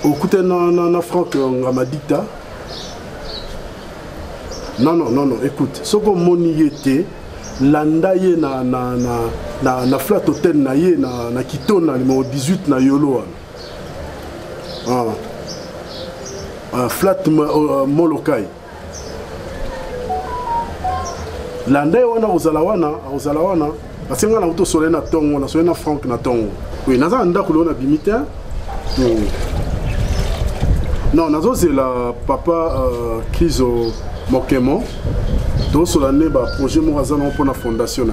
Écoutez, non, Franck, on m'a dit ça. Non, écoute, ce que mon yété, l'andaye na flat hotel na ye na Kitona numéro 18 na Yolo. Flat Molokai. L'andaye wana ozalawana, parce que on a auto soleil na tongo, na soleil na Franck na tongo. Oui, naza anda kulo na bimite. Non, c'est la papa Kizo Mokemo. Donc, sur l'année, le projet Morazan pour la fondation.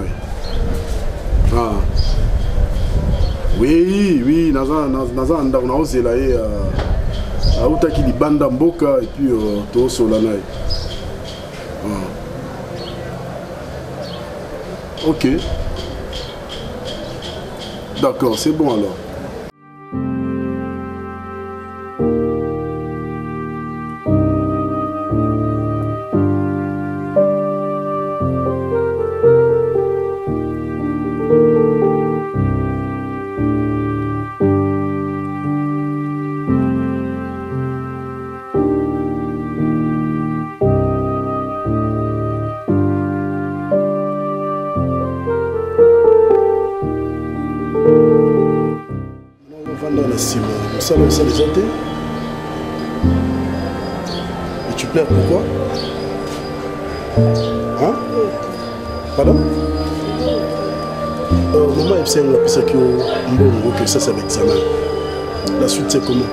Oui, on a osé là, Autaki di Banda Mboka et puis tout sur l'année. Ok. D'accord, c'est bon alors. Ça les a été. Et tu pleures pourquoi? Hein? Pardon? Maman elle sait que ça c'est l'examen. La suite c'est comment?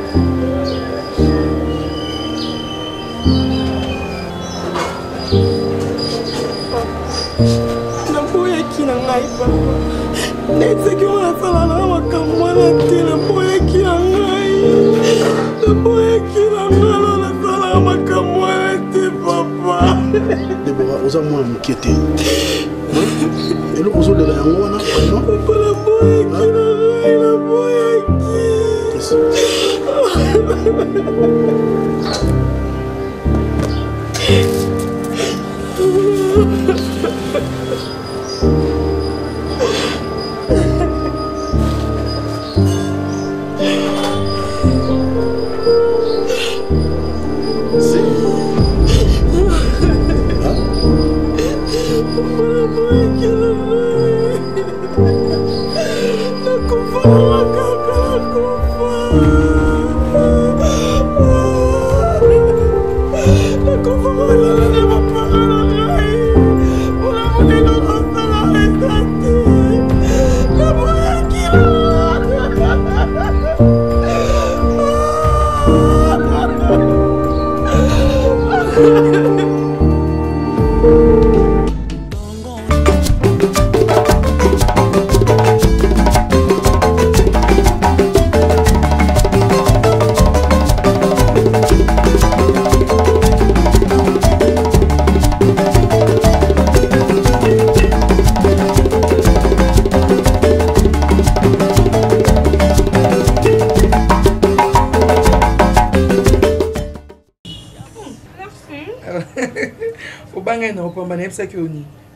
Déborah, osa moi m'inquiéter. Et le ozo de la yangoana, non?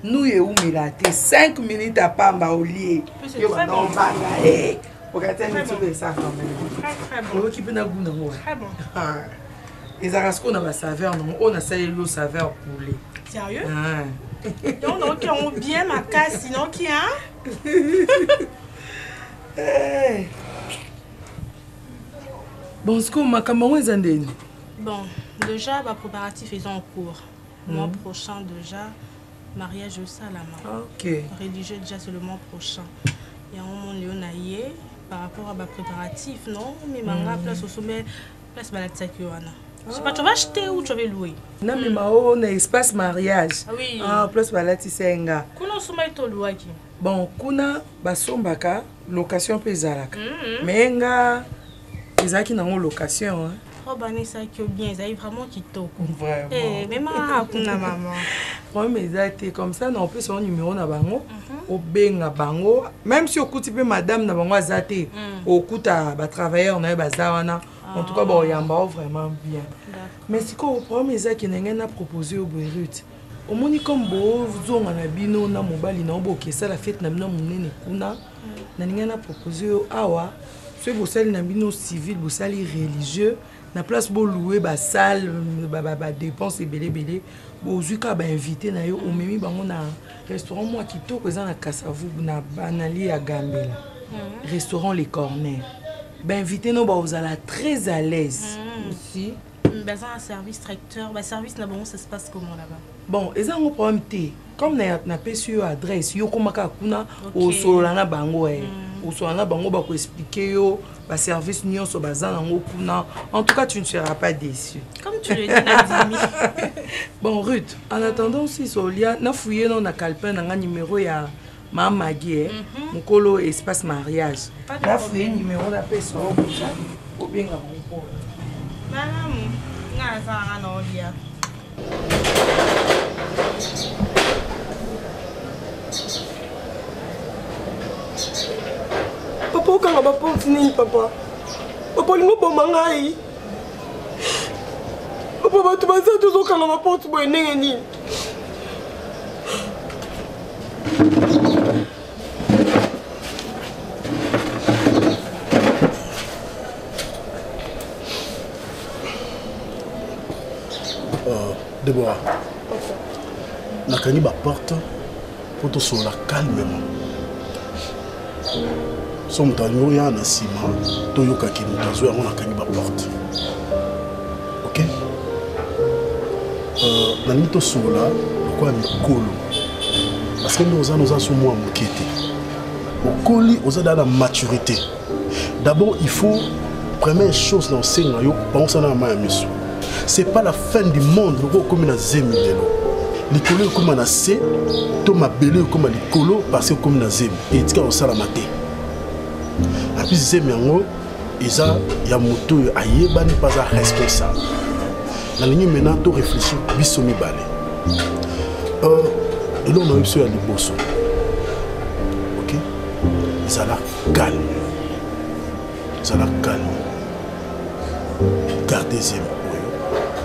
Nous et où il a été 5 minutes à Pamba au lit. C'est très bon. Regardez ça quand même. Très bon. Très bon. Les arascos n'ont pas saveur, on a salé l'eau saveur pour les. Sérieux? Donc, on bien ma casse, sinon qui a? Bon, ce qu'on m'a commandé, Zandine. Bon, déjà, les préparatifs ils sont en cours. Le mois prochain, déjà, mariage au Salama. Ok. Religieux, déjà, c'est le mois prochain. Il y a un moment Léonaïe par rapport à mes préparatifs, non? Mais ma place au sommet, place Balatsakioana. Je sais pas, tu vas acheter ou tu vas louer? Non, mais on a espace mariage. Ah oui. Ah, place Balatsenga. Kuna sommet to louaki. Bon, kuna basombaka location pesaraka. Mais nga ezaki na location hein. Oh Vanessa qui bien, ça est vraiment kitoko. Vraiment. Eh, même à kuna maman. Vraiment exact comme ça non plus son numéro na bango. Au benga bango, même si au kuti pe madame na bango azate, au kuta ba travailleur na bazawana. En tout cas bon yamba vraiment bien. Mais si ko problème ezaki na proposé au Beirut. Au moni comme bo zonga na bino na mobali na oboke ça la fête na bino munene kuna. Na ninga proposé awa. Si vous savez na bino civil, vous savez religieux. Na place bo louer ba salle ba dépenses et belé bo zuka ba invité na yo o memi bango na restaurant moi kitoko eza na Kasavu na banali ya Gambela restaurant Les Corners ba invité no ba vous allez très à l'aise aussi bah ça un service tracteur bah service na bon ça se passe comment là-bas bon eza un problème té comme na pesi yo adresse yo komaka kuna o solana bango o solana bango ba ko expliquer yo ba service nyonso bazana ngo kuna en tout cas tu ne seras pas déçu comme tu le dis Nadimi. Bon Ruth en attendant si Solia na fouiller non na calepin na numéro ya Mama Guy mukolo espace mariage na fouiller numéro na pesa o bien nga mo maman nga za na olia Papa okanga ba porte nini papa? Papa lingo boma ngai. Papa batu baza tozokanga ba porte boye ndenge nini? Déborah, nakangi ba porte pour te sola calmement. Somme tango ya na sima to yoka ki mutazo ya na kangi ba porte. OK? Na nito sola quoi mikolo. Parce que nous avons sur moi mokete. Okoli oza dans la maturité. D'abord, il faut première chose dans senga yo penser na ma miso. C'est pas la fin du monde comme na zemi lelo. Likolo comme na se to mabele comme likolo parce que comme na zemi et tika osala maté. A plus zemi yango eza ya moto ayebani pas responsable. Na ligne maintenant to réfléchir biso mibale. Et là on a eu sur les bosso. OK? Ça la calme. Ça la calme. Gardez-y.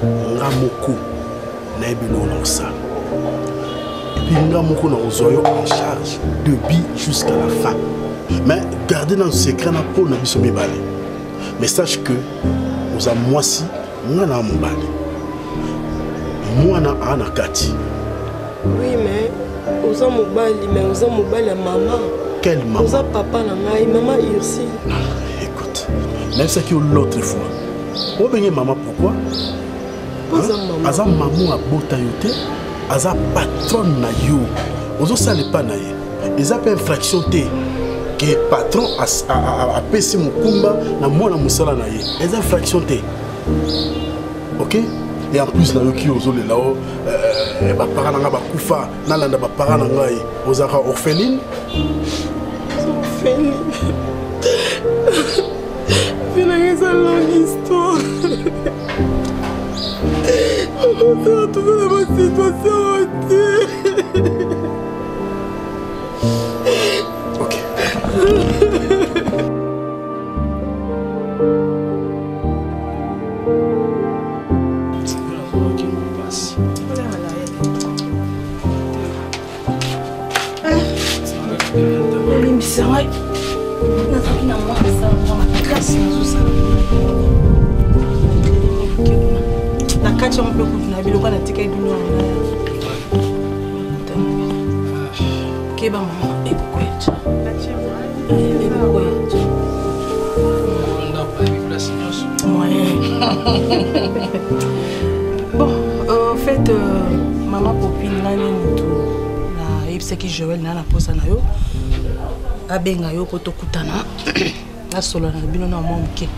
Ngamoko na ebelo na ça. Et puis ngamoko na ozoyo en charge depuis jusqu'à la fin. Mais gardez dans le secret na po na biso mibale. Mais sache que oza mwasi ngana mobali. Mwana ana kati. Oui mais oza mobali mais oza mobali à maman. Quelle maman? Oza papa na ngai maman Ursi. Écoute, même ça qui l'autre fois. On benye maman pourquoi? Aza maman a bota yote, aza patron na yo. Ozo sale pa na ye. Eza pa infraction te que patron a pesi mukumba na mwana musala na ye. Eza infraction te. OK? Et en plus, là, qui ozo le lao, ba parents nga ba kufa, na landa ba parents nga yi, ozaka orpheline. Orpheline. C'est une longue histoire. On s'est retrouvé dans ma situation. OK. C'est vrai. La kacha on peut continuer biloko na tika bino na keba mama ebokoya cha ebokoya Bon, en fait, maman copine là ni tout na ipseki Joël na posa na yo. Abenga yo poto kutana. Na solo na bino na mo mke.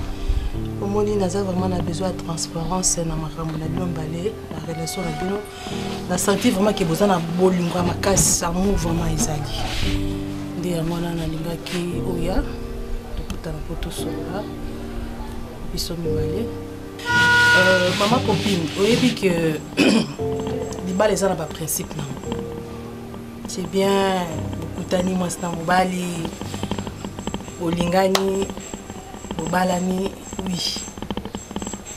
Omoni naza vraiment na besoin de transparence na makambo na bino balé, la relation na bino. Na senti vraiment que besoin na bolingo makasi amour vraiment ezali. Ndi yango na lingaki oya. Tokutana poto solo. Biso mibale. Maman copine, vous savez que les balles sont dans le principe. C'est bien, beaucoup de moi c'est dans le bali, au lingani, au balani, oui.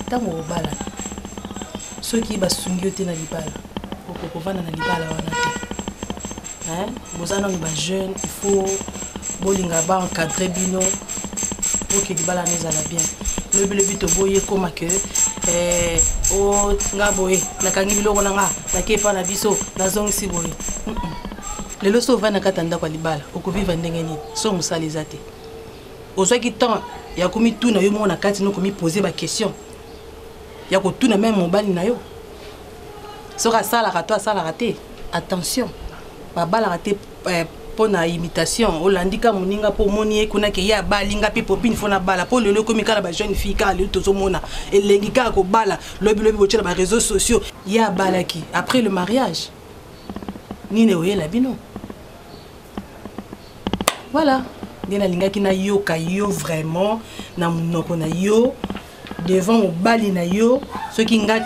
Dans le bala, ceux qui sont sungiyote dans le bala, au kokova dans le bala hein? Vous avez des jeunes, il faut bolinga ba encadrer bino pour que le bala nous aille bien. Le but est boyer comme que o ngaboye nakangi biloko nanga nakepa na biso nazongisi boye lelo so vana katanda kwa libala okoviva ndenge nini so musaliza te ozwaki temps ya komituna yo mona kati no komi poser ba question ya kotuna même mobali na yo soka sala ka to sala raté attention ba bala raté pour na imitation olandika moninga po moni kuna ke ya balinga pe popine fona bala po lelo komi kala ba jeune fille ka le tozomona elengi ka ko bala lobi bochela ba réseaux sociaux ya balaki après le mariage nine oyela bino voilà ndena lingaki na yo ka yo vraiment na monoko na yo devant mobali na yo ce qui nga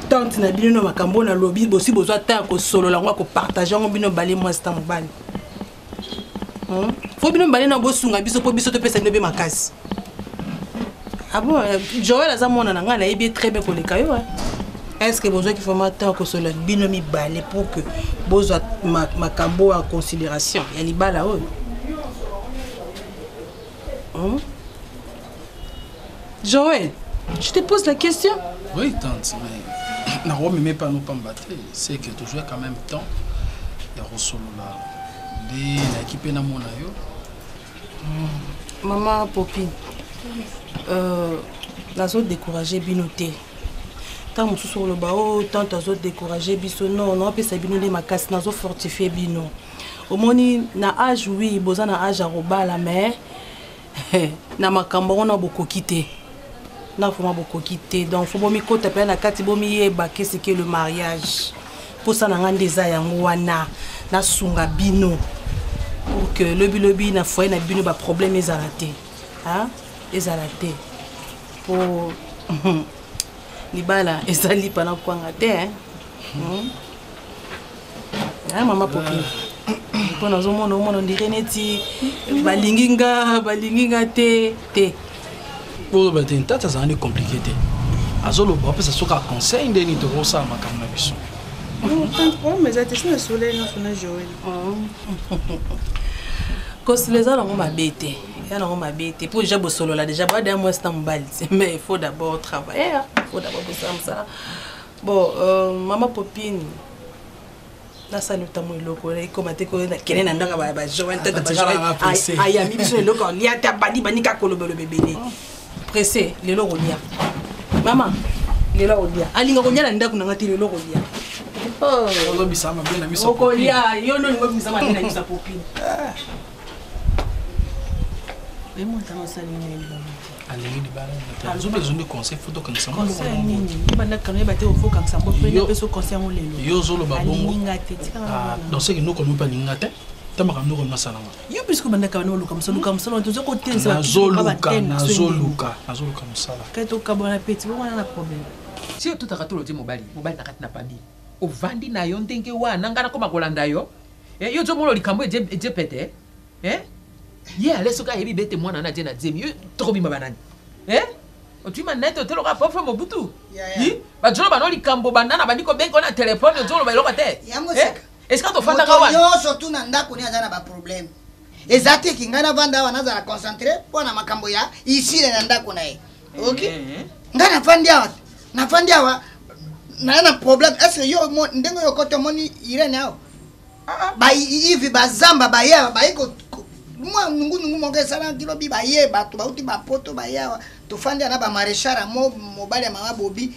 tante na bino no makambo na lobi bosi bozwa ta ko solo la ngwa ko partager ngo bino bale moi c'est mobali. Faut bien me na bosunga biso po biso to pesa ndobe makasi. Ah bon, Joël aza mona nanga na yebi très bien ko le kayo hein. Est-ce que besoin qu'il faut matin ko solo bino mi balé pour que bozo makambo en considération. Ya li bala o. Joël, je te pose la question. Oui, tante, mais na rome mais pas nous pas battre, c'est que tu joues quand même temps. Ya rosolo là. L'équipe na mona yo. Maman Popine, les autres découragés binoté. Tant que sur le bas, tant les autres découragés biso non, on peut s'abîmer ma casse, nous autres fortifier bino. Au moni na âge oui, besoin na âge à roba la mer. Na makambo on a beaucoup quitté. Na faut beaucoup quitté. Donc faut bomi côté après na kati bomi eba qu'est-ce que le mariage. Pour ça na ngandeza yango wana na sunga bino. Pour que le lobby na foyer na bino ba problème ezalate hein ezalate pour libala ezali pana kwanga te hein maman Popine pour nous au monde dire neti balinginga te pour ba ten tata ça est compliqué te azolo ba pesa soka conseil ndeni to rosa makamna biso. Oh, mais attention le soleil non na Joël. Cause les gens ont ma bête, ils ont ma bête. Pour déjà bosser là déjà pas d'un mois c'est un bal, mais il faut d'abord travailler, il faut d'abord bosser comme ça. Bon, maman Popine, là ça nous t'a mis le collet, comment t'es connu, quel est n'andanga ba Joël tête de Joël, aïe ami bisou le corps, lia ta bani ka kolobe le bébé. Pressé, le lo rolia. Maman, le lo rolia. Alinga rolia na ndako nangati le lo rolia. Oh, on bisa ma bien ami ça. Okolia, yo no ngo bisa ma bien ami ça Popine. Mais moi t'as ça ni allez ni bala. Zo besoin de conseil photo comme ça. Conseil nini? Bana kana ba te au faut comme ça. Bon prendre peso conseil on lelo. Yo zo lo ba bongo. Ah, donc c'est que nous comme pas ningate. Tama kam nous comme ça là. Yo puisque bana kana lo comme ça, on te ko tense na zoluka comme ça là. Kato ka bon appétit, on a un problème. Si tout a katolo ti mobali nakati na pabi. Ovandi na yo ndenge wana ngana koma kolanda yo. Yo zo molo likambo eje pete. Ye aleso ka yebi bete mwana na je na zemi. Yo toko bima banani. Tu m'as net te lo ka pofo mobutu. Ba jolo ba no likambo banana bandiko benko na téléphone jolo ba loka te. Est-ce que to fanda ka wana? Yo surtout na ndako ni azana ba problème. Ezate kingana vanda wana za concentrer pona makambo ya ici na ndako na ye. OK? Ngana fandia wa na problème est-ce que yo ndengo yo kote moni irene yao ba hivi bazamba ba ya ba iko moi nungu moko esala kilo bi baye bato bauti bapoto bayawa tofandi na ba marechara mobali ya mama Bobi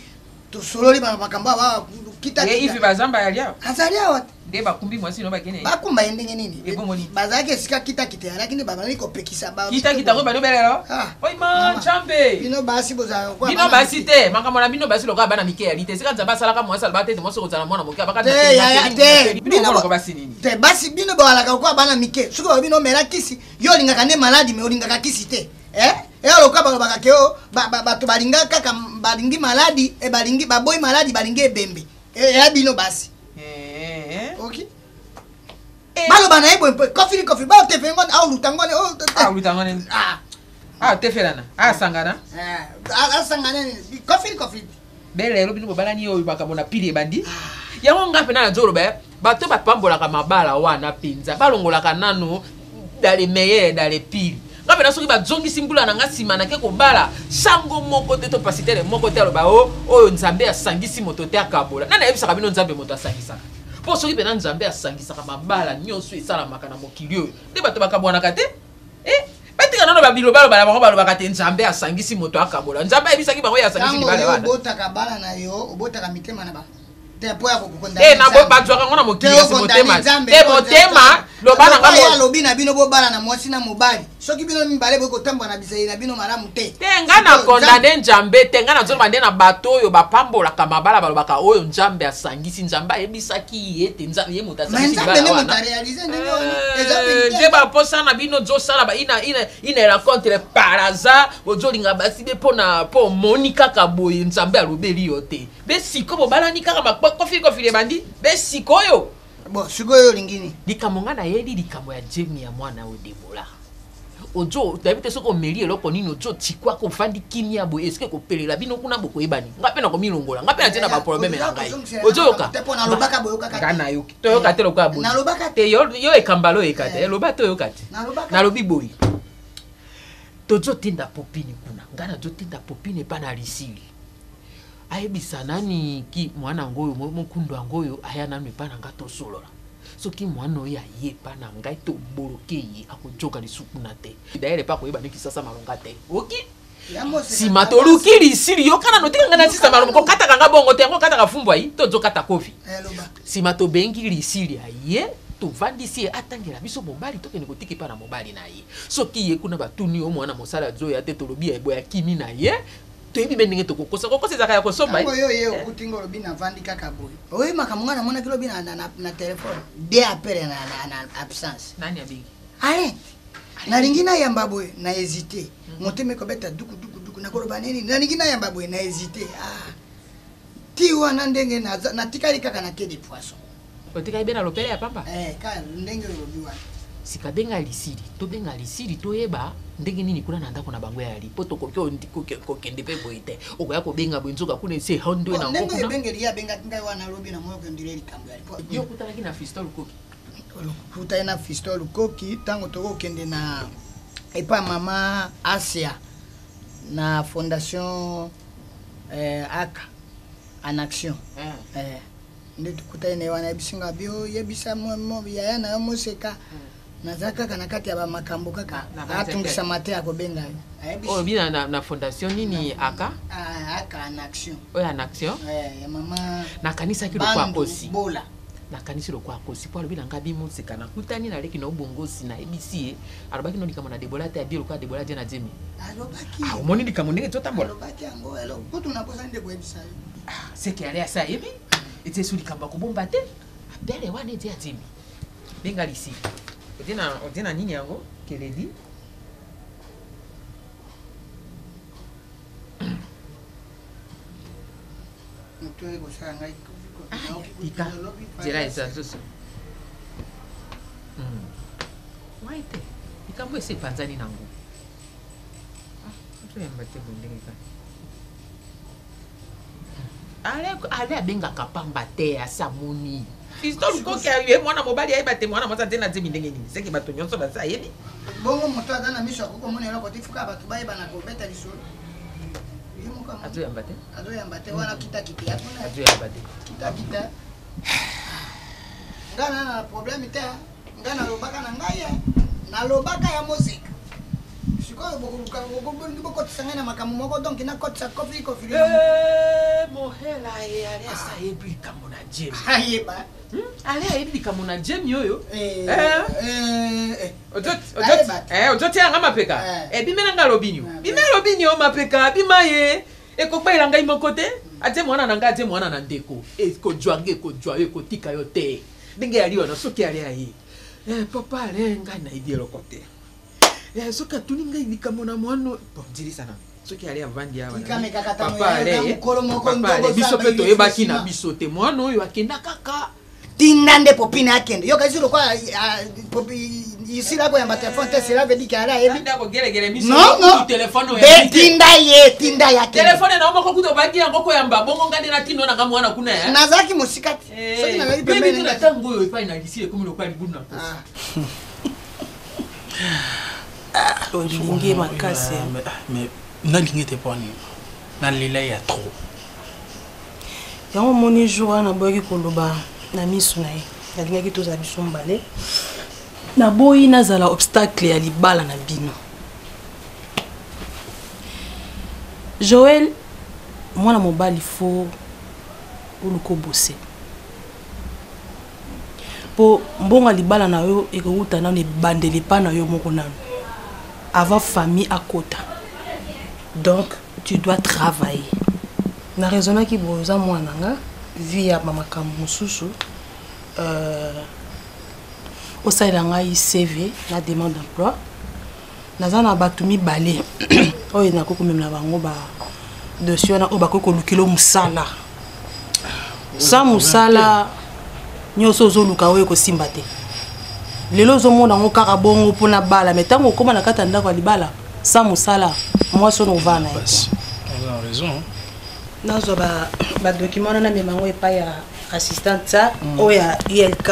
tosololi makambo awa kita ifi bazamba yalia azalia wat de bakumbi mwasi no bakene bakumba endenge nini ebomoni bazake sika kita lakini babani ko pekisa ba kita ko bano belelo oi ma chambe bino basi boza kwa bino basi te makambo na bino basi loka bana mike ya lite sika nzamba sala ka mwasi alba te moso ko tsala mwana mokia bakata te bino ko basi nini te basi bino bala ka kwa bana mike suko bino mela kisi yo linga kane maladi me olinga ka kisi te loka balobaka keo bato balinga kaka balingi maladi e balingi baboy maladi balingi ebembe ya bino basi okay baloba na ebo coffee ba te fengo au lutangone te felana sangana sangana coffee bele lobino bobalani oyo bakamona pili ebandi yango ngape na nzoro bato bapambolaka mabala wana pinza balongolaka nano dans les meilleurs dans les pires ngape na soki bazongisi mbula na nga sima na ke kobala sango moko te to pasitele moko te aloba oyo nzambe asangisi moto te akabola nana yebisaka bino nzambe moto asangisaka po soki pena nzambe asangisaka mabala nyonso esalamaka na mokili oyo nde bato bakabwanaka te batika nano babilobalo bala bango balobaka te nzambe asangisi moto akabola nzambe ayebisaki bango ye asangisi libala wana obotaka bala na yo obotaka mitema na ba na bazwaka ngo na mokili kasi motema te motema lobana nga ya lobi na bino bobala na mwasi na mobali soki bino mibale boy kotambwa na bisai na bino malamu te te nga na kondane nzambe te nga na zolo bande na bato oyo bapambolaka mabala balobaka oyo nzambe asangisi nzambe ayebisaki ete nzambe ye moto asangisi libala wana nde baposa na bino zosala ina raconte par hasard ozolinga basi be po omoni kaka boye nzambe alobeli yo te be siko bobalani kaka kofi bandi be sikoyo bon sikoyo lingini likambo nga na yeli likambo ya Jemi ya mwana o Debola ojo tabite soko meli eloko nini ojo tikwa ko fandi kimia bo eske ko pelela bino kuna boko ebani ngape na ko milongola ngape na tena ba problème na ngai ojo yoka te pona lobaka boyoka kaka kana yoki to yoka te loka bo na lobaka te yo ekambalo ekate loba to yoka te na lobi boyi tojo tinda popini kuna ngana jo tinda popini pa na risili ayebisa nani ki mwana ngoyo mokundo ngoyo aya nanu epana nga tosolola soki mwana oyo aye epana ngai toboloke ye akojoka lisuku na te d'ailleurs epa koyeba niki sasa malonga te oki sima toluki lisili yo kana notika nga na sisa malonga kokataka nga bongo te yango kataka fumbwa yi tozokata kofi sima tobengi lisili aye tovandisi atangela biso mobali tokende kotiki pa na mobali na ye soki ye kuna batuni o mwana mosala zoya te tolobi ya eboya kimi na ye toyebi be ndenge tokokosa ezaka ya kosomba ye okutinga olobi na vandi kaka boye oyebaka monga na mona kilobi na telefone de apele na absence nani abingi ale nalingi nayamba boye na hésité motema ekobeta duku nakoloba nini nalingi nayamba boye na hésité ti wana ndenge natikali kaka na ke de poisson otikali be na lopele ya pamba ka ndenge olobi wana sika benga lisili toyeba ndenge nini kuna na ndako na bango ya ali poto kokende pe boye te okoya kobenga boye nzoka kuna ese hondo na ngoko ndenge bengeli ya benga ngai wana lobi na moyo kendile likambo ya lipo yo kutalaki na fistol koki kutai na fistol koki tango toko kende na epa mama Asia na fondation aka en action nde tukutai ne wana bisinga bio yebisa mo ya na moseka nazaka kana kati ya makambo kaka atungisa mate akobenga oh bien na fondation nini aka aka en action oya en action ya mama na kanisa kilo kwa kosi bola na kanisa kilo kwa kosi po lobi nanga bimo sekana kutani na leki na ubongosi na ebisi alobaki no likamo na Debola te abilo kwa Debola je na Jemi alobaki omoni likamo ndenge totambola alobaki yango elo kutu na posa ndeko ebisa seki ale asa ebi ete suli kamba kubomba te abele wana ete ya Jemi benga lisi Odina nini yango keledi mtoe kusanga ngai ika jela esa zoso waite ikambo ese panzani nangu mtu yambate bondenge ka ale abengaka pamba te asamoni Fistol koki aye mwana mobali ayeba te mwana mwasa te na Jemi ndenge nini seki bato nyonso basa ayebi bongo moto aza na miso akoko mona eloko te fuka bato bayeba na kobeta lisolo azoyamba te wana kitakite azoyamba te kitakita nga na problème te nga nalobaka na ngai alobaka ya mosika sikoyo bokotisa na makambo moko donc nakotisa kofi mohela ye ale asayebi likambo na jemi ayeba ale ayebi likambo na jemi oyo ozotianga mapeka bimelanga lobinio bime lobinio mapeka bima ye ekokbaila ngai moko te ate mwana na ngai ate mwana na ndeko ekozwanga ekozwa yo ekotika yo te ndenge yali wana soki ali aye papa ale ngai nayebi eloko te soki atuni ngai likambo na mwana ndilisana soki ali avandi awa papa ale biso mpe toyebaki na biso te mwana oyo akenda kaka tinda nde popine akende yo kasi lokola ici là koyamba téléphone te cela veut dire qu'elle a ébi non téléphone oyo tinda ya téléphone na moko kuto baki yango koyamba bongo ngade na tino na mwana kuna ya nazaki musikati soki na ngai pembeni na tango oyo epai na lisile komi lokwa libudu na posa olingi makasi mais nalingi te poni nalela ya trop yango moni jour wana boyaki koloba na miso na ye nalingaki tozala biso mbale naboyi nazala obstacle ya libala na bino Joël mwana mobali fo oluka obose po mbongo libala na yo ekouta nano ebandeli pa na yo moko nano avant famille akota donc tu dois travailler na raisonnaki boza mwana nga vie ya makambo mosusu osalela ngai CV na demande d'emploi naza na bato mibale oyo nakoki komemela bango dossier wana oyo bakoki kolukela mosala sa mosala nyonso ozoluka oyo ekosimba te lelo ozomona yango kaka bongo mpona bala me ntango okóma na kati ya ndako ya libala sa mosala mwasi ono ovaa na ye nazwa badocument wana namema yango epai ya assistante oyo ya ILK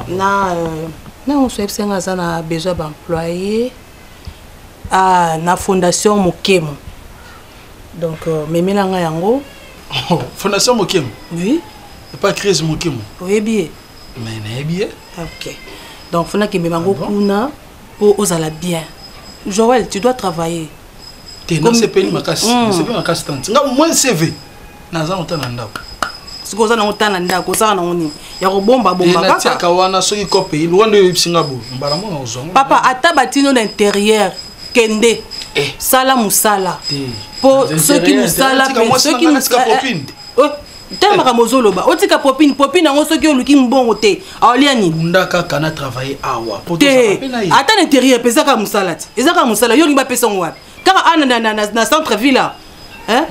na nyonso yebisenga aza na besoin baemployé na fondation Mokemo donc memelanga yango fondation Mokemo oui pas crise Mokemo oyebi ye mais nayebi ye ok donc fonaki memema yango kuna po ozala bien Joël tu dois travailler non c'est pas makasi c'est pas makasi tant nga moins CV naza motana ndako siko za na motana ndako osala na ngoni ya kobomba bomba kaka tiaka wana soki kope lwando yebsinga bo mbala mona ozonga papa ata batino d'intérieur kende sala musala po soki musala pe soki musala tellement mozoloba otika popine yango soki oluki mbongo te aolia ni ndaka kana travailler awa poto ata l'intérieur pesa ka musala ti ezaka musala yo limba pesa ngwa kaka ana na centre ville hein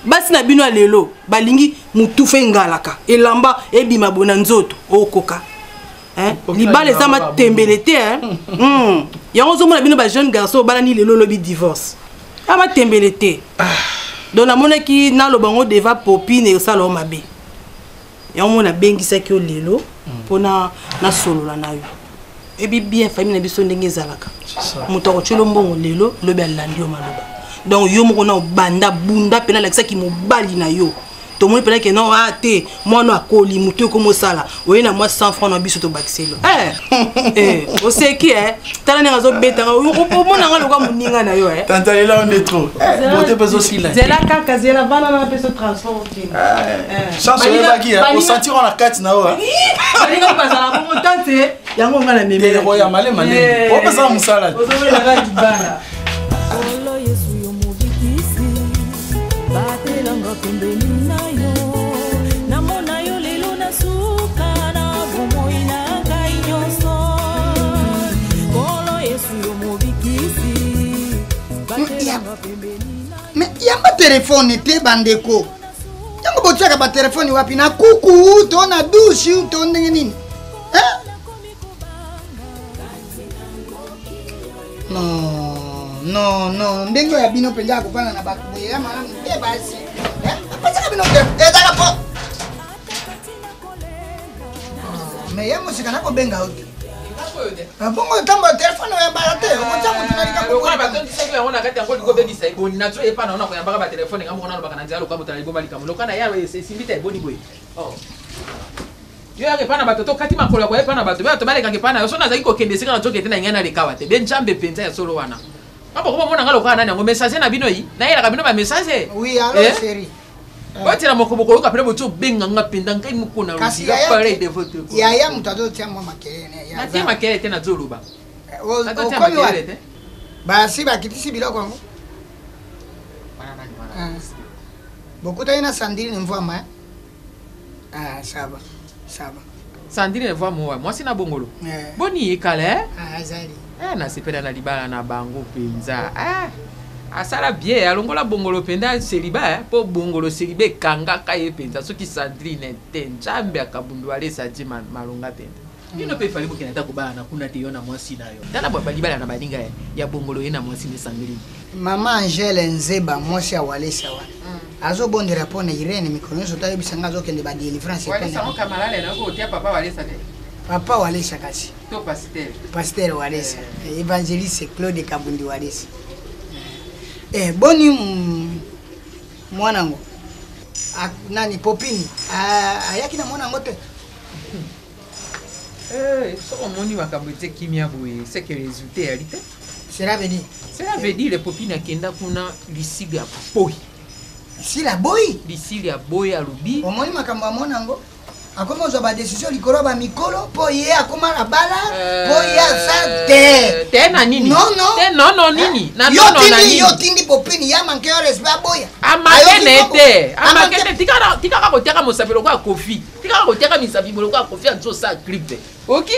basi na bino lelo balingi mutufe ngalaka elamba ebima bona nzoto okoka hein libala eza matembelete hein yango zo mona bino ba jeune garçon bana ni lelo lobi divorce ama tembelete donc na mona ki na lo bango deva popine e sala o mabe yango mona bengisa ki o lelo pona na solola na yo ebi bien famille na biso ndenge ezalaka moto akotyela mbongo lelo lobi alandi yo maloba donc yo moko na banda bunda pena lakisaki mobali na yo tomoni pena ke non te mwana akoli moto ekomosala oye na mwa 100 francs na biso tobakiselo oseki tala ndenge azobetanga omonanga lokwa moninga na yo tantalela on est trop bote mpe ezosila zela kaka zela vana na mpe so transport chance oyebaki osentir na kati na yo balinga bazala bongo tante yango nga na memele ya malema nini opesaka mosala ozobelaka libala mais yamba telefone te bandeko yango botiaka ba telefone wapi na kuku to na douche to ndenge nini non ndenge ya bino penja akopana na bato ya malamu te basi apasaka bino ezaka po mais ya musika nakobenga ote bongo ntambo telefone oyambaka te okotia motu na likambo yango na kati yango likobebisa eboni nazo epana ona koyambaka batelefone nga moko nalobaka na nzela loka moto na libomba likambo lokana yawe esimbita eboni boye Yo ya repana bato to kati makolo ko repana bato bato baleka repana yo so na zaki ko kende sika na to kete na ngana le kawate ben jambe penza ya solo wana. Papa ko mona ngalo kana na ngo message na bino yi na yela ka bino ba message. Oui, alors chérie. Watira mokoboko yo ka pele boto benga nga penda ngai mukona rusi ya pare de photo. Yaya mutazo tia mwa makelele ya. Na tia makelele tena zoluba. Okomi wa. Basi bakitisi biloko ngo. Bokuta ina Sandrine mvama. Ah, ça va. Ça va. Sandrine voit moi sina bongolo. Boni ekale. Ah, zali. Na sepela na libala na bango penza. Asala bien alongola bongolo penda seliba po bongolo selibe kanga kaye penza soki Sandrine tenjambe akabundu alesa ji malonga penda. Nino pe fali bokena ta kubana na kuna te yona mwasi nayo. Tana balibala na baninga ya bongolo yena mwasi ni Sandrine. Mama Angele Nzeba mwasi awalesa wa. Azo bonde rapona Irene mikono so tayi bisanga zo kende ba deliverance penda. Wale samo kamalale na ko tia papa walesa te. Papa walesa kasi. To pasteur. Pasteur walesa. Evangeliste Claude Kabundi walesa. Boni mwanangu. Nani Popini? Ayaki na mwanangu te. So omoni wakabwete kimia boye, c'est que résultat réalité. Cela veut dire. Cela veut dire les Popini akenda kuna lisili ya boy. Si la boy. Lisili ya boy alubi. Omoni makambo mwanangu. Akoma zo ba decision likolo ba mikolo po ye akoma na bala po ya sante. Tena nini? Non nini? Na non nini? Yo tindi Popini ya manke yo respect boya. Amakene tika ko tiaka mosabelo kwa kofi. Tika ko tiaka misabelo kwa kofi anzo sa clip. OK?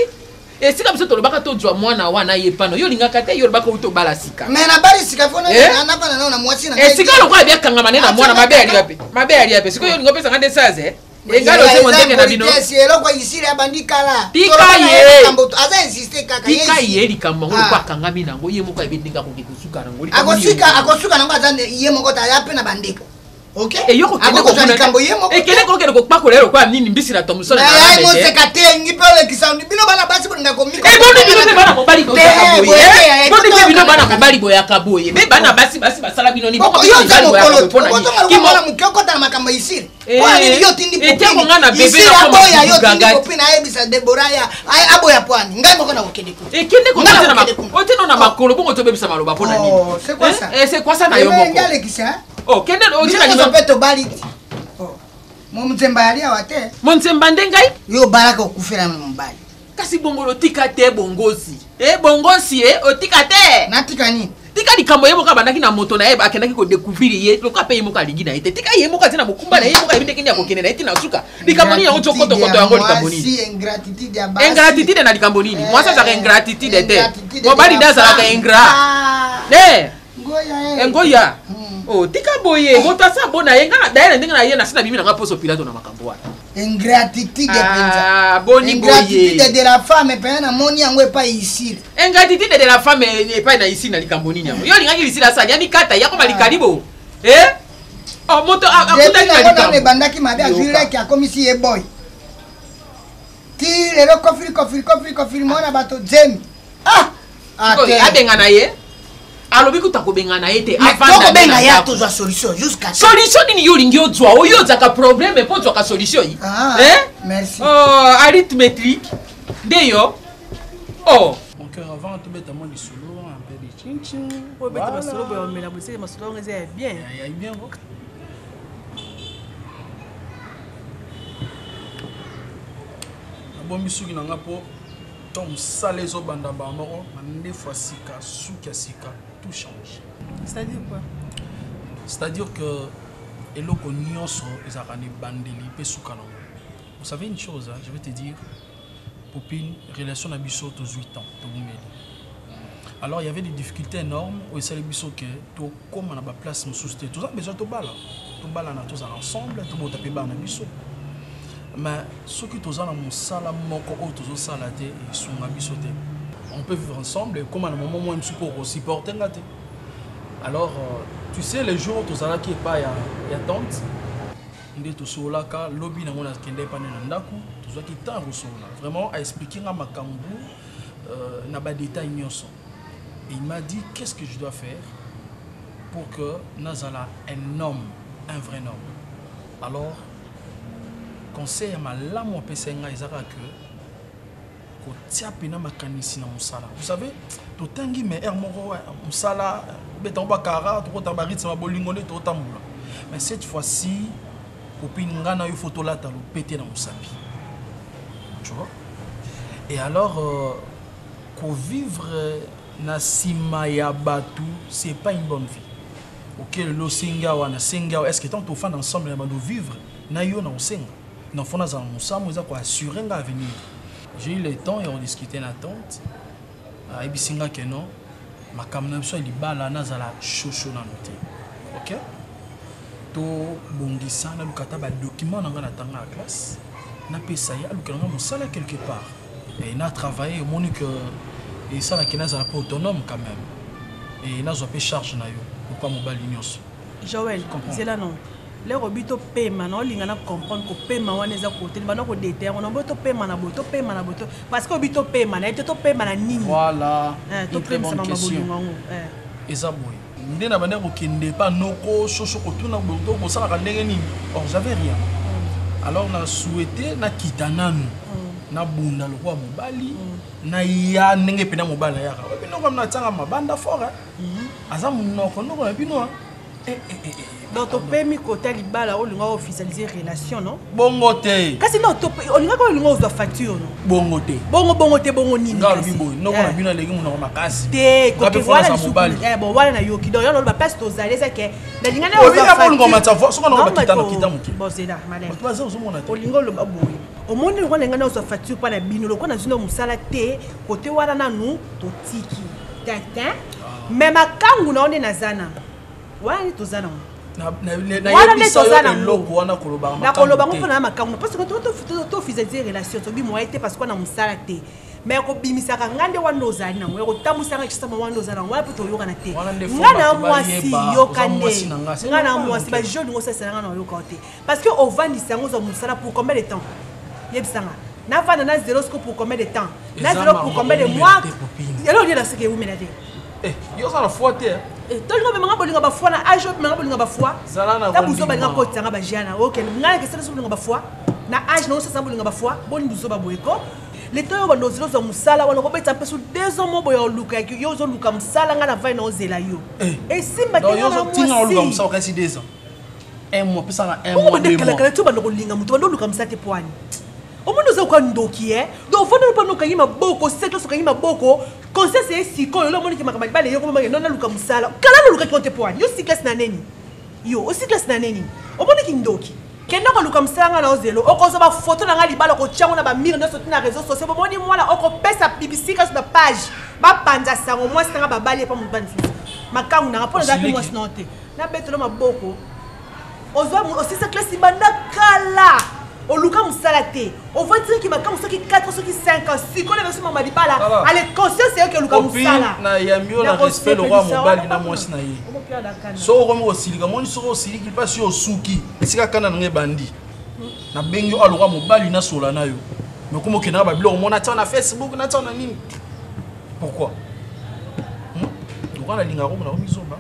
Et si comme ça to lobaka to jwa mwana wana yepano yo lingaka te yo lobaka uto bala sika. Mais na bali sika fona na bana na mwasi na. Et sika lokwa bia kanga manena mwana mabe ali yape. Siko yo lingope 50 Engalo se monteke na bino. Elo kwa isiri abandikala. Aza insister kaka. Tika ye likambo ngo kwa kangami nango ye moko ebindinga ko kikusuka nango. Akosuka nango aza ye moko ta yape na bandeko. OK? E yoko kende ko kuna likambo ye moko. E kende ko kende ko pakolero kwa nini mbisi na Thomson na. Ai mo sekate ngipele kisaundi bino bana basi boninga ko miko. E boni bino bana mobali boya kaboye. Boni bino bana mobali boya kaboye. Be bana basi basala bino ni boko yo za mokolo. Ki mo mukoko ta makambo isiri. Pwani yo tindi Popini. Ete ko ngana bebe na ko yo tindi Popini ayebisa Deborah ya aboya pwani. Ngai moko na kokende ko. E kende ko na makolo. Oteno na makolo bongo to bebisa maloba pona nini? Oh, c'est quoi ça? C'est quoi ça na yo moko? Ngale kisa. Oh, kende ojina ni mapeto baliti. Oh. Mumtsemba yali awate. Mumtsemba ndengai? Yo baraka okufera mbali. Kasi bongolo tika te bongosi. Bongosi otika te. Natika nini? Tika likambo yemo ka bandaki na moto na yeba akendaki ko découvrir ye loka pe yemo ka lingi na ite. Tika yemo ka tina mukumba na yemo ka ibinde kenya ko kenena ite na suka. Likambo nini yango chokoto koto yango likambo nini? Si ingratitude ya basi. Ingratitude na likambo nini? Mwasa za ingratitude te. Mobali ndaza la ingrat. Ngoya. Oh, tika boye, mota sa bona yenga daire ndinga na ye na sina bimi na ngaposo pilato na makambo wana. Ingratitude penza. Boni boye. Ingratitude de la femme pe na moni yango epa ici. Ingratitude de la femme epa na ici na likambo nini yango. Yo linga ici la sali yani kata yako mali karibo. Oh, moto akuta ni likambo. Ne bandaki mabe azwire ki akomisi ye boy. Ti lelo kofiri mona bato jemi. Abenga na ye. Alobi kutakobenga na ete avant benga ya tozwa solution jusqu'à solution nini yo lingi ozwa oyo zaka problème po zwa ka solution yi merci arithmétique ndeyo mon cœur avant tout bête moi du solo un peu de ching ching o bête ba solo ba mela bo c'est ma solo ngeze bien ya bien go bon misuki nanga po tom salé zo banda ba moko mande fois sika suka sika tout change. C'est-à-dire quoi? C'est-à-dire que eloko nyonso ezakani bandeli pe suka nango. Vous savez une chose, hein, je vais te dire, Popine, relation à biso tous 8 ans, to bumeli. Alors il y avait des difficultés énormes au sale biso que to comme on a place nous souster. Tout ça besoin to bala na tous ensemble, tout monde taper ba na biso. Mais ce qui tous en mon sala moko o tous sala te et sunga biso te. On peut vivre ensemble et comme à un moment moi je suis pour supporter ngate. Alors tu sais les jours tous là qui est pas ya tante. Ndé to sola ka lobby na mona kende pa na ndaku, tous qui tant sola. Vraiment à expliquer na makambu na ba détail nyonso. Et il m'a dit qu'est-ce que je dois faire pour que Nazala un homme, un vrai homme. Alors conseil ya malamu apesa nga ezaka que kotia pena makanisi na mosala. Vous savez, totangi mais er moko mosala betango bakara tokota ba rythme bolingo ne totambola. Mais cette fois-ci copine nga na yo photo la talo pété na mosapi. Tu vois? Et alors vivre na sima ya batu c'est pas une bonne vie. OK, le singa wana singa est-ce que tant to fan ensemble na bando vivre na yo na osenga. Na fona za musamo za ko assurer nga avenir. J'ai eu le temps et on discutait na tante. Et bisinga que non, ma kamna biso libala nazala chocho na noté. OK? To bongisa na lukata ba document na nga na tanga la classe. Na pesa ya lukanga musala quelque part. Et il a travaillé au Monique et ça là qui n'a pas autonome quand même. Et il a pas charge na yo. Pourquoi mobile ignos? Joël, c'est là non. Les robito paiement non lingana comprendre que paiement wana za côté bana ko déter on boto paiement na boto parce que robito paiement na to paiement na nini. Voilà. To paiement na question. Et ça boy. Ndena bana ko kende pas noko chocho ko tuna boto ko sala ka ndenge nini. Or j'avais rien. Alors on a souhaité na kitananu. Na bunda lo kwa mobali na ya ndenge pena mobali ya ka bino comme na tanga mabanda fora aza munoko noko bino donc to permis côté libala o linga officialiser relation non bongo te kasi non to o linga ko linga ozo facture non bongo te bongo nini ngalo bibo noko na bino legi munoko makasi te ko te voilà na mobali bon voilà na yoki donc yo ba place to zale ça que na linga na ozo facture bongo matsa fo soko na bakita muki bon c'est là malin to bazo zo mona te o linga lo baboyi au monde on a une facture pas la bino le na zino musala te côté wana na nous to tiki tata même akangu na on na zana wani to zana na yebisa yo eloko wana koloba na koloba ngo na makangu parce que to officialiser relation to bi mo été parce qu'on a musala te mais ko bimisaka ngande wana ozali na ngo ko tamusanga kisa mo wana ozali ngwa poto yoka na te ngana mwasi yokande ngana mwasi ba jeune ngo sesa ngana yoka te parce que au vandisa ngo zo musala pour combien de temps yebisanga na vana na zéro pour combien de temps na zéro pour combien de mois alors il y a ce que vous menez yo ça la fois te to linga menga bolinga ba fois na age menga bolinga ba fois ta buzo ba linga ko tsanga ba jana OK ngala ke sala bolinga ba fois na age no sasa bolinga ba fois boni buzo ba boyeko le to yo ba no zéro zo musala wana ko beta peso 2 ans mo boyo luka yo zo luka musala ngana vai na ozela yo et simba ke yo zo tinga luka musala kasi 2 ans un mois pesa na un mois 2 mois kala to ba no linga muto ba no luka musate poani omuntu uzokuwa ndoki donc fona lupa nokangi maboko seklo sokangi maboko conseil c'est siko yo moni ki makamali bale yo komama nona luka musala kala no luka konte poani yo siklas na neni yo o siklas na neni omoni ki ndoki kenda ko luka musala ngana ozelo okozo ba photo na ngali bala ko tchango na ba mire na sotina réseaux sociaux bomoni mwana oko pesa publicité sur la page ba panza sango moi sanga ba bale pa mubani makangu na rapona za moi sinote na betelo maboko ozo aussi siklas banda kala au luka musalate au voit dire qu'il m'a comme ça qui 4 ceux qui 5 ans si qu'on est sur mama dibala allez conscience c'est que luka musala na ya mieux la respect le roi mobali na mwasi na ye so ko mo osilika moni so osiliki pasi osuki esika kana na ngebandi na bengi o roi mobali na sola na yo mais comme que na ba bilo mona ta na Facebook na ta na nini pourquoi on a linga ko na mizoba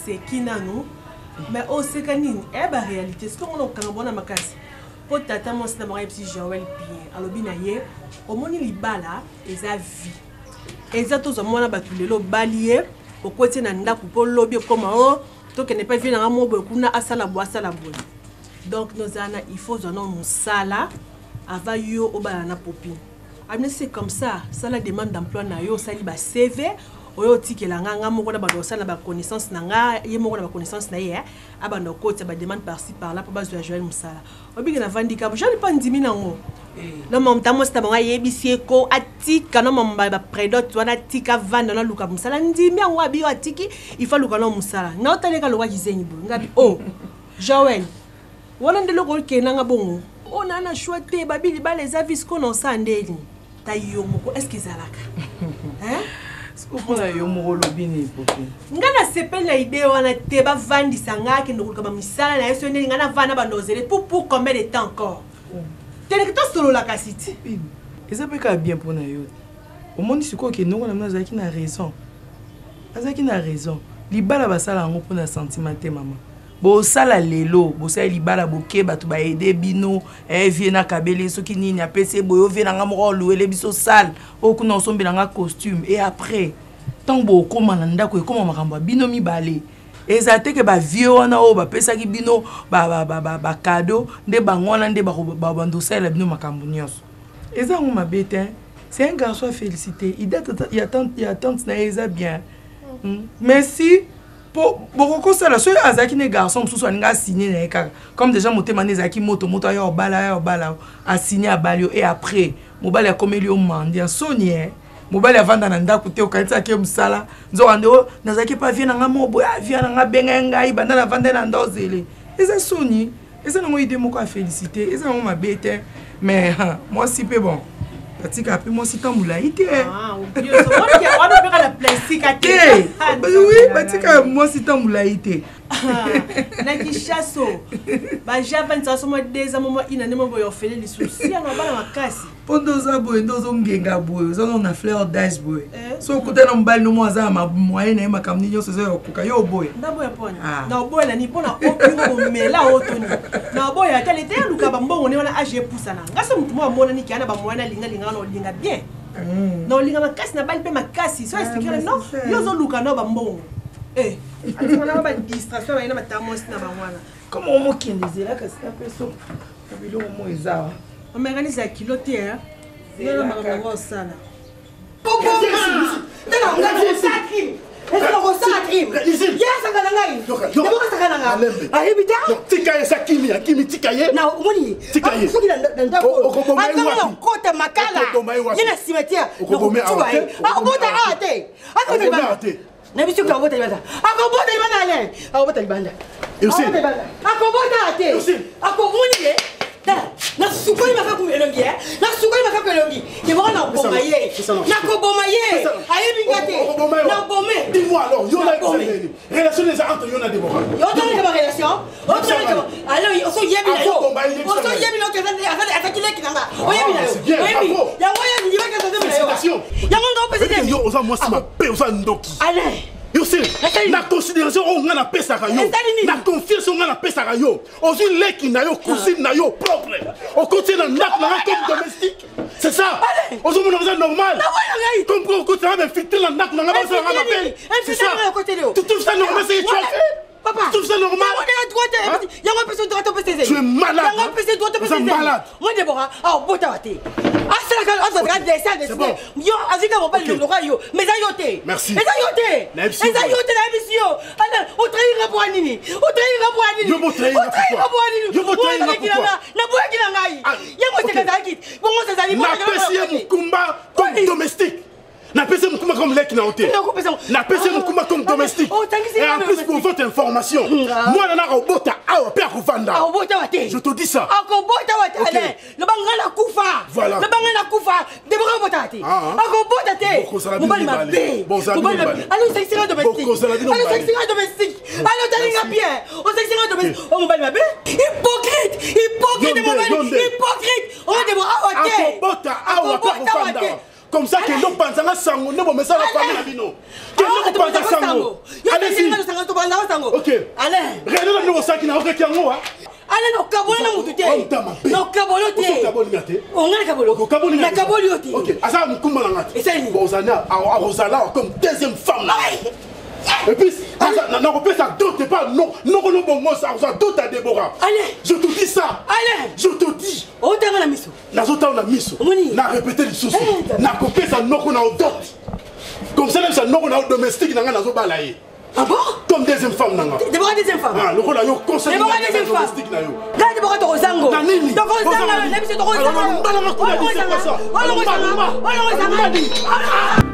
et kinano mais au sekanini ba réalité ce qu'on a kangabona makasi po tata mo sina mwa petit Joël bien alobi na ye omoni libala eza vie eza to zo mona batulelo balie okoti na ndako po lobi comme oh to que ne pas venir na mo bo kuna asala bo donc nos ana il faut zono musala avant yo obala na popine amne c'est comme ça la demande d'emploi na yo sali ba CV oyo tikela nga moko na ba dosana ba connaissance na nga ye moko na ba connaissance na ye abanda côté ba demande par ci par là pour ba Joël musala obi na vandika je ne pas ndimi nango no mom tamo sta ba yebisi ko atika no mom ba predot wana tika vanda na luka musala ndimi yango abi atiki il faut luka no musala na otaleka lo wa kizenyi bo ngabi oh Joël wana ndelo ko kenanga bongo ona na choite babili ba les avis ko no sandeli tayo moko est-ce qu'ils alaka hein sikufuna yo moko lobi ni Popi. Nga nasepeli na idée wana te bavandisa nga akende koluka bamisala na ye so ndenge nga navanda bandozele pour combien de temps encore teleki tosolola kasi ti eza mpe kaka bien mpona yo omoni sikoyo okende ngo na mino azalaki na raison libala basala yango mpona sentiment te mama bosala lelo bosala libala boke bato baede bino vie na kabele soki nini apesi boyo vie na nga moko oluwele biso sale okuna osombela nga costume et après ntango bokóma na ndako ekóma makambo ya bino mibale eza te ke bavie wana oyo bapesaki bino bakado nde bango wana nde babandosalela bino makambo nyonso eza yango mabe te c'est un garçon à féliciter ya tante na ye eza bien merci bokokosala soki azalaki ne garçon mosusu aninga asigne na ye kaka comme déjà motema nde ezalaki moto aya obala asigne abali yo et après mobali akomeli yo mandi soni mobali avanda na ndako te okanisaki ye mosala nzoka nde o nazalaki pa vie na nga moboye avie na nga benga ngai banda navanda na ndozele eza soni eza nango ide moko ya félicité eza nango mabe te mais mwasi mpe bon batika mpe mwasi tambola ye te oui batika mwasi tambola ye te na kishaso bajavandisa somo 2 ans momo ina nde moboye ofele lisusi yango bana makasi mpo nde oza boye nde ozongenga boye ozana na fleur d'âge boye so okutana mobali nomo aza na moye na ye makambo nini nyonso eza yokoka yo oboye ndaboya mpona na oboyela ni mpona okingo bomela otoni na oboya atali te yaluka bambongo nde wana age epusana nga so motu mo amonani kia na bamoya na linga na olinga bien na olinga makasi na bali mpe makasi so expliquera no yo ozoluka na bambongo atikana badistraction bayina batamosi na bangwana koma omokende ezela kasi ape so biloko mo eza omekanisa kilo te nana makambo osala tika ye sakimi akimi tika ye na omoni tika ye soki na ndako wapi kota makala ye na cimetière akobota awa te akobota te na biso akobota libanda akobota libanda ale akobota libanda akobota te akomoni ye na sukoli makaku elongi na sukoli makaku elongi ke boko na koboma ye na koboma ye ayebinga te na bome dis-moi alors yo na relation les entre yo na Deborah yo tona ba relation o tona alors oso yebi na yo oso yebi na ke atakile kinanga o yebi na yo yebi ya ngoya ndiba ke zote na yo ya ngo pese yo oza mwasi mabe oza ndoki ale yo se na considération on nga na pesaka yo na confiance on nga na pesaka yo ozu leki na yo cousine na yo propre au côté na nak na comme domestique c'est ça ozu mon raison normal comme pour côté na filtre na nak na ba ça na belle c'est ça tout ça normal c'est tu as fait papa tout ça normal yango pese droit to pese tu es malade yango pese droit to pese malade moi Deborah ah bota wate asala ka on va descendre yo azika mo bali lo yo mais ça yote merci eza yote na émission ala o trahira pour anini yo mo trahira yo mo trahira na boya kila ngai yango c'est kazaki bongo ça zali na pesi mukumba comme domestique na pesi mukumba comme leki na hotel na pesi mukumba comme domestique et en plus pour votre information moi na robota awa pe akuvanda je te dis ça akobota wate ale le bangala kufa voilà le bangala kufa Deborah bota te akobota te mobali mabe mobali alors c'est sera domestique alors c'est sera domestique alors talinga bien on c'est sera domestique oh mobali mabe hypocrite hypocrite on Deborah wate akobota awa pe akuvanda comme ça que nous pensons à sango ne bomesa la famille na bino que nous pensons à sango allez OK allez regardez nous ça qui na OK kiango allez no kabolo na mutu te no kabolo te kabolo ngate on ngana kabolo na kabolo te OK asa mukumba na ngate bozana a rosala comme deuxième femme et puis non peut ça doute pas non bon moi ça doute à Deborah allez je te dis ça allez je te dis o tanga na miso na miso na répéter les choses na copier ça noko na doute comme ça même ça noko na domestique na nazo balaye ah bon comme deuxième femme nanga Deborah deuxième femme ah loko na yo conseil Deborah deuxième femme domestique na yo ga Deborah to kozango na nini to kozango na biso to kozango mbala makuna wala ngozanga